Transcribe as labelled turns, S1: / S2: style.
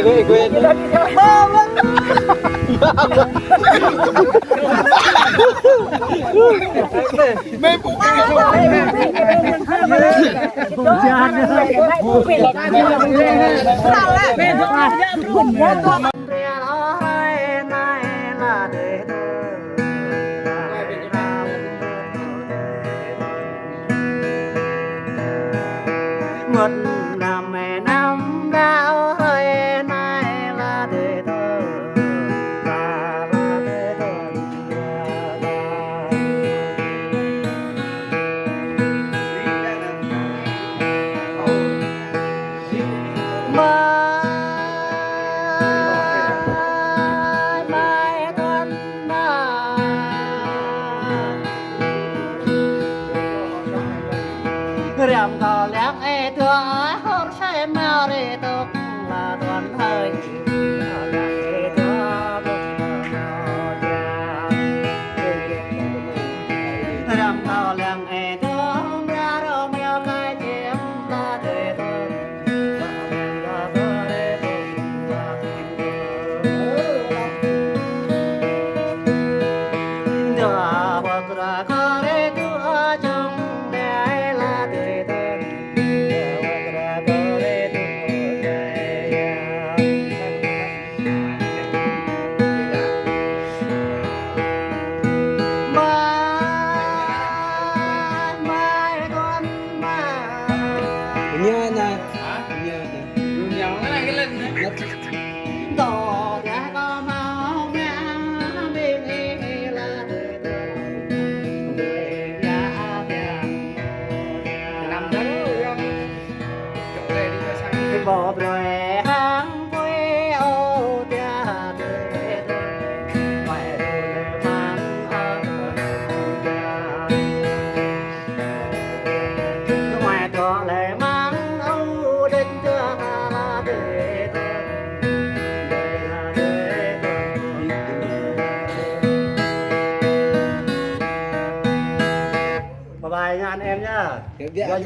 S1: quên quên. Mê phụ
S2: một năm mẹ năm đau hơi nay là để thơ là để thơ mai tuần rèm cò lén e thưa hôm say mèo để tục là tuần hơi rèm cò lén e thưa ra đâu mèo cái chém là để tôi đưa bậc ra có để đưa trong để là để
S1: nhớ nè. Nhớ nè.
S3: Nhớ cái lên
S2: tổ đã có máu ngã bên là để
S3: nằm đó không? Chụp đây đi cho sang.
S2: bỏ rồi hàng quê ô tia để phải rồi mang ngoài đó lại mang âu đến chưa để bye bye nha anh em nhá.
S1: Dạ,
S2: Rồi,